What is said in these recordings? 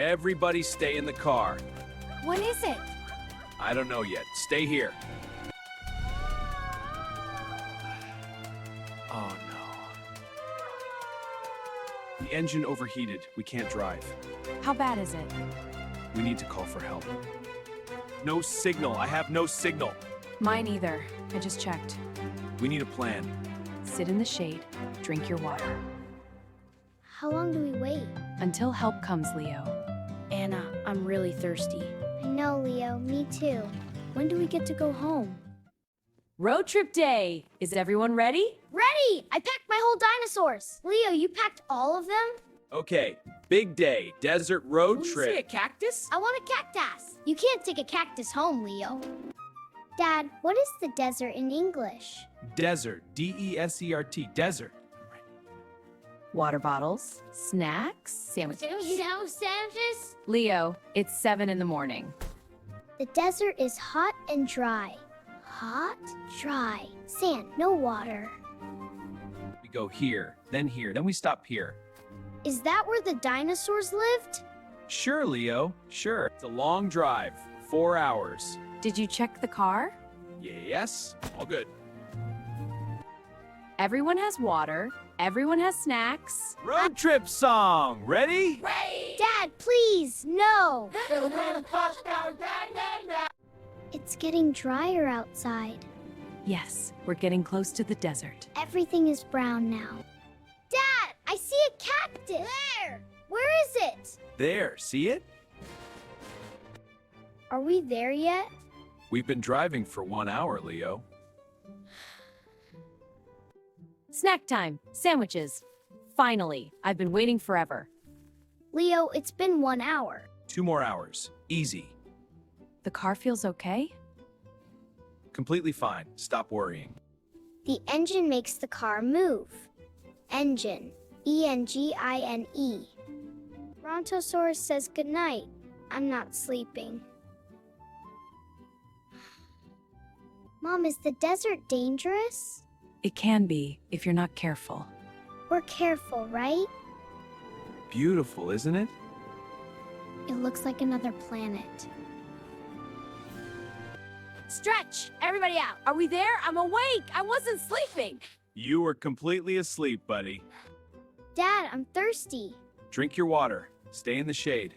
Everybody stay in the car. What is it? I don't know yet. Stay here. Oh no. The engine overheated. We can't drive. How bad is it? We need to call for help. No signal. I have no signal. Mine either. I just checked. We need a plan. Sit in the shade. Drink your water. How long do we wait? Until help comes, Leo. Anna, I'm really thirsty. I know, Leo. Me too. When do we get to go home? Road trip day! Is everyone ready? Ready! I packed my whole dinosaurs. Leo, you packed all of them? Okay, big day. Desert road trip. cactus? I want a cactus. You can't take a cactus home, Leo. Dad, what is the desert in English? Desert. D-E-S-E-R-T. Desert. Water bottles, snacks, sandwiches. Sandwiches? Leo, it's 7 in the morning. The desert is hot and dry. Hot, dry. Sand, no water. We go here, then we stop here. Is that where the dinosaurs lived? Sure, Leo. Sure. It's a long drive. 4 hours. Did you check the car? Yes. All good. Everyone has water. Everyone has snacks. Road trip song. Ready? Dad, please, no. It's getting drier outside. Yes, we're getting close to the desert. Everything is brown now. Dad, I see a cactus. There. Where is it? There. See it? Are we there yet? We've been driving for 1 hour, Leo. Snack time. Sandwiches. Finally, I've been waiting forever. Leo, it's been 1 hour. 2 more hours. Easy. The car feels okay? Completely fine. Stop worrying. The engine makes the car move. Engine. E-N-G-I-N-E. Brontosaurus says goodnight. I'm not sleeping. Mom, is the desert dangerous? It can be, if you're not careful. We're careful, right? Beautiful, isn't it? It looks like another planet. Stretch! Everybody out! Are we there? I'm awake! I wasn't sleeping! You were completely asleep, buddy. Dad, I'm thirsty. Drink your water. Stay in the shade.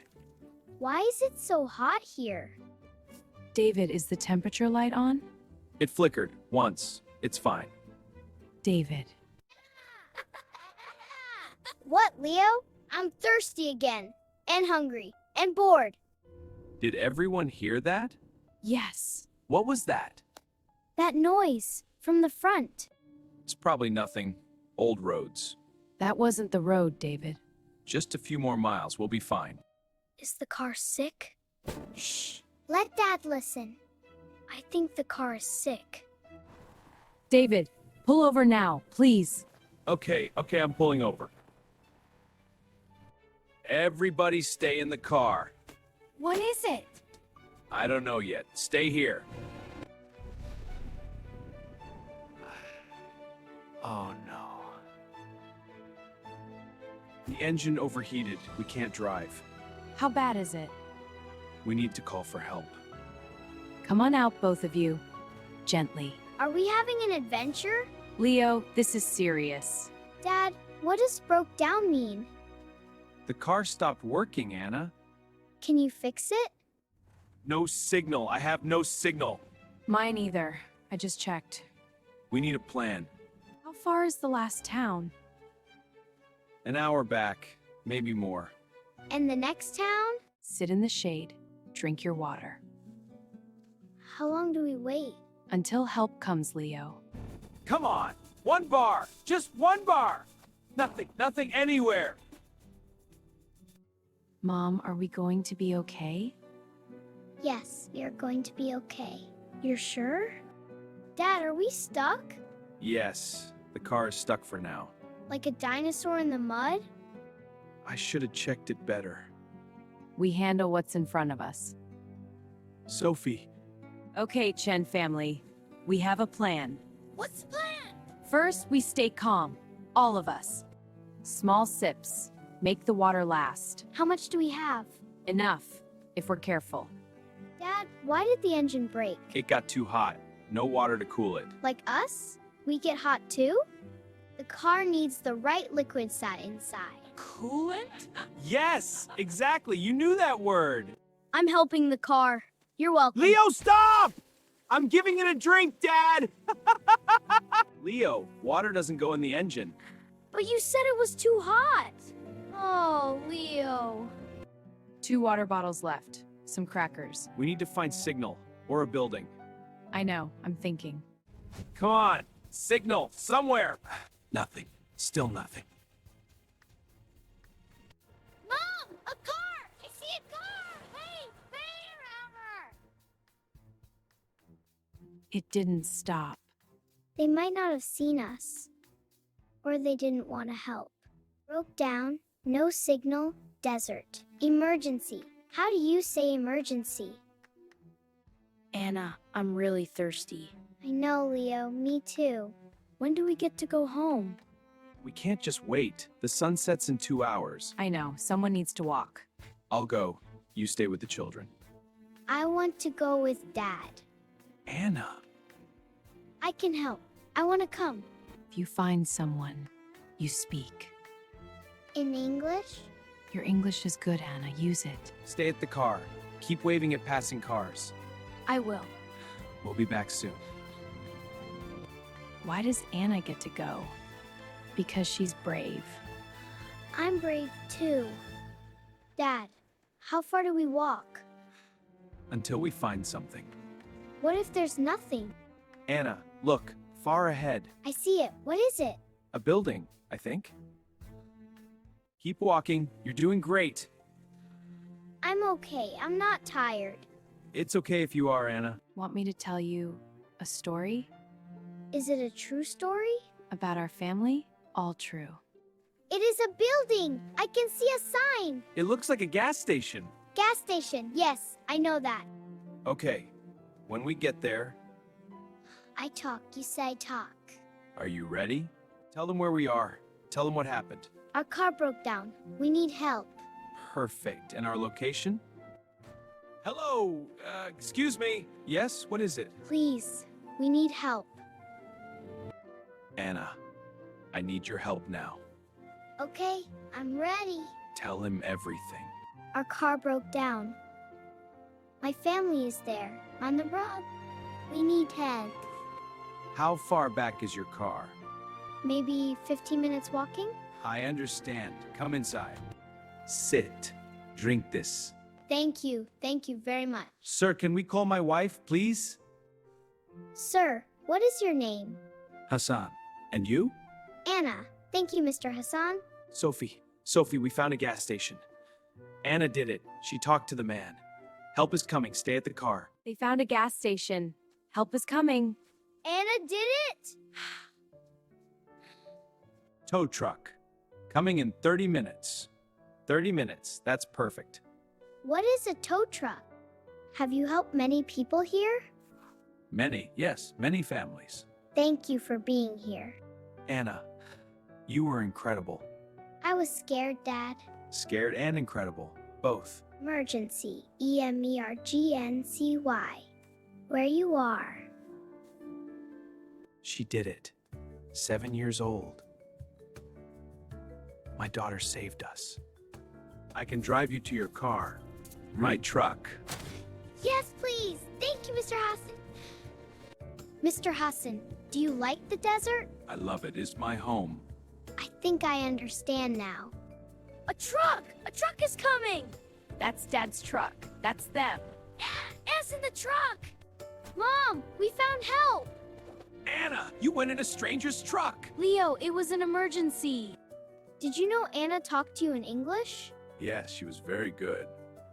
Why is it so hot here? David, is the temperature light on? It flickered. Once. It's fine. David. What, Leo? I'm thirsty again. And hungry. And bored. Did everyone hear that? Yes. What was that? That noise from the front. It's probably nothing. Old roads. That wasn't the road, David. Just a few more miles. We'll be fine. Is the car sick? Shh. Let Dad listen. I think the car is sick. David, pull over now, please. Okay, I'm pulling over. Everybody stay in the car. What is it? I don't know yet. Stay here. Oh no. The engine overheated. We can't drive. How bad is it? We need to call for help. Come on out, both of you. Gently. Are we having an adventure? Leo, this is serious. Dad, what does broke down mean? The car stopped working, Anna. Can you fix it? No signal. I have no signal. Mine either. I just checked. We need a plan. How far is the last town? An hour back, maybe more. And the next town? Sit in the shade. Drink your water. How long do we wait? Until help comes, Leo. Come on. 1 bar. Just 1 bar. Nothing anywhere. Mom, are we going to be okay? Yes, we are going to be okay. You're sure? Dad, are we stuck? Yes, the car is stuck for now. Like a dinosaur in the mud? I should have checked it better. We handle what's in front of us. Sophie. Okay, Chen family. We have a plan. What's the plan? First, we stay calm. All of us. Small sips. Make the water last. How much do we have? Enough, if we're careful. Dad, why did the engine break? It got too hot. No water to cool it. Like us? We get hot too? The car needs the right liquid side inside. Coolant? Yes, exactly. You knew that word. I'm helping the car. You're welcome. Leo, stop! I'm giving it a drink, Dad! Leo, water doesn't go in the engine. But you said it was too hot. Oh, Leo. 2 water bottles left. Some crackers. We need to find signal or a building. I know, I'm thinking. Come on, signal somewhere. Nothing. Still nothing. Mom, a car! I see a car! Hey, hammer! It didn't stop. They might not have seen us. Or they didn't want to help. Broke down, no signal, desert. Emergency. How do you say emergency? Anna, I'm really thirsty. I know, Leo. Me too. When do we get to go home? We can't just wait. The sun sets in 2 hours. I know, someone needs to walk. I'll go. You stay with the children. I want to go with Dad. Anna. I can help. I want to come. If you find someone, you speak. In English? Your English is good, Anna. Use it. Stay at the car. Keep waving at passing cars. I will. We'll be back soon. Why does Anna get to go? Because she's brave. I'm brave too. Dad, how far do we walk? Until we find something. What if there's nothing? Anna, look. Far ahead. I see it. What is it? A building, I think. Keep walking. You're doing great. I'm okay. I'm not tired. It's okay if you are, Anna. Want me to tell you a story Is it a true story? about our family? All true. It is a building. I can see a sign. It looks like a gas station. Gas station. Yes, I know that. Okay. When we get there, I talk. You say talk. are you ready? Tell them where we are. Tell them what happened. Our car broke down. We need help. Perfect. And our location? Hello. Excuse me. Yes, what is it? Please, we need help. Anna, I need your help now. Okay, I'm ready. Tell him everything. Our car broke down. My family is there, on the road. We need help. How far back is your car? Maybe 15 minutes walking? I understand. Come inside. Sit. Drink this. Thank you. Thank you very much. Sir, can we call my wife, please? Sir, what is your name? Hassan. And you? Anna. Thank you, Mr. Hassan. Sophie. Sophie, we found a gas station. Anna did it. She talked to the man. Help is coming. Stay at the car. They found a gas station. Help is coming. Anna did it? Tow truck. Coming in 30 minutes. 30 minutes. That's perfect. What is a tow truck? Have you helped many people here? Many, yes, many families. Thank you for being here. Anna, you were incredible. I was scared, Dad. Scared and incredible. Both. Emergency. Emergency. Where you are. She did it. 7 years old. My daughter saved us. I can drive you to your car. My truck. Yes, please. Thank you, Mr. Hassan. Mr. Hassan, do you like the desert? I love it. It's my home. I think I understand now. A truck! A truck is coming! That's Dad's truck. That's them. S in the truck! Mom, we found help! Anna, you went in a stranger's truck. Leo, it was an emergency. Did you know Anna talked to you in English? Yes, she was very good.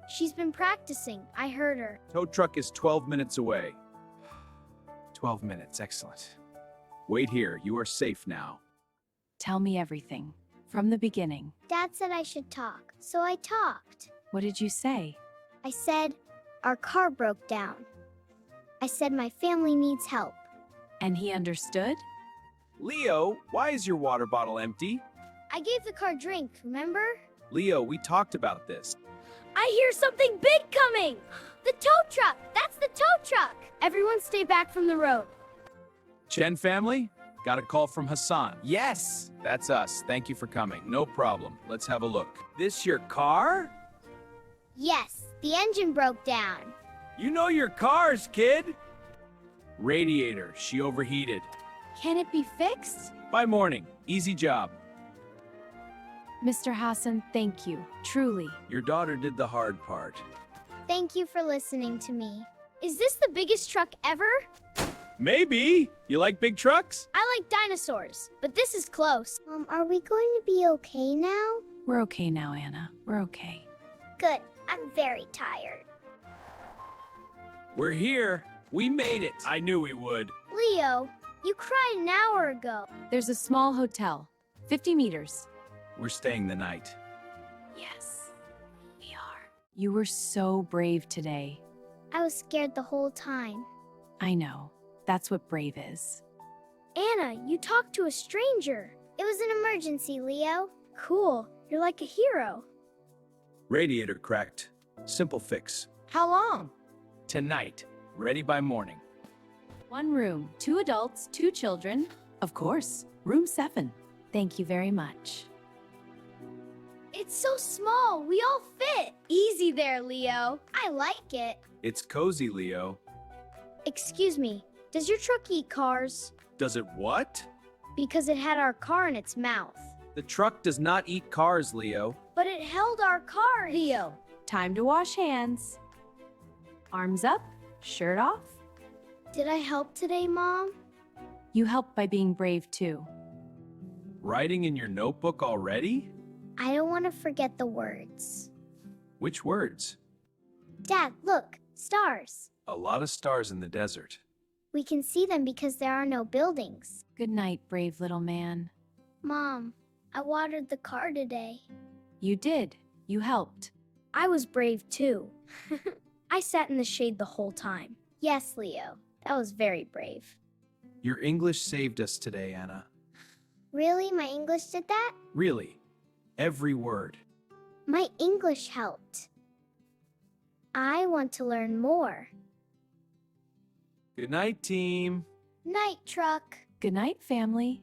She's been practicing. I heard her. Tow truck is 12 minutes away. 12 minutes, excellent. Wait here, you are safe now. Tell me everything. From the beginning. Dad said I should talk, so I talked. What did you say? I said, our car broke down. I said my family needs help. And he understood? Leo, why is your water bottle empty? I gave the car drink, remember? Leo, we talked about this. I hear something big coming! The tow truck! That's the tow truck! Everyone stay back from the road. Chen family? Got a call from Hassan. Yes, that's us. Thank you for coming. No problem. Let's have a look. This your car? Yes, the engine broke down. You know your cars, kid. Radiator, she overheated. Can it be fixed? By morning, easy job. Mr. Hassan, thank you. Truly. Your daughter did the hard part. Thank you for listening to me. Is this the biggest truck ever? Maybe. You like big trucks? I like dinosaurs, but this is close. Are we going to be okay now? We're okay now, Anna. We're okay. Good. I'm very tired. We're here. We made it. I knew we would. Leo, you cried an hour ago. There's a small hotel. 50 meters. We're staying the night. Yes, we are. You were so brave today. I was scared the whole time. I know. That's what brave is. Anna, you talked to a stranger. It was an emergency, Leo. Cool. You're like a hero. Radiator cracked. Simple fix. How long? Tonight. Ready by morning. 1 room, 2 adults, 2 children. Of course. Room 7. Thank you very much. It's so small. We all fit. Easy there, Leo. I like it. It's cozy, Leo. Excuse me. Does your truck eat cars? Does it what? Because it had our car in its mouth. The truck does not eat cars, Leo. But it held our car. Leo, time to wash hands. Arms up, shirt off. Did I help today, Mom? You helped by being brave too. Writing in your notebook already? I don't want to forget the words. Which words? Dad, look. Stars. A lot of stars in the desert. We can see them because there are no buildings. Good night, brave little man. Mom, I watered the car today. You did. You helped. I was brave too. I sat in the shade the whole time. Yes, Leo. That was very brave. Your English saved us today, Anna. Really? My English did that? Really. Every word. My English helped. I want to learn more. Good night, team. Night, truck. Good night, family.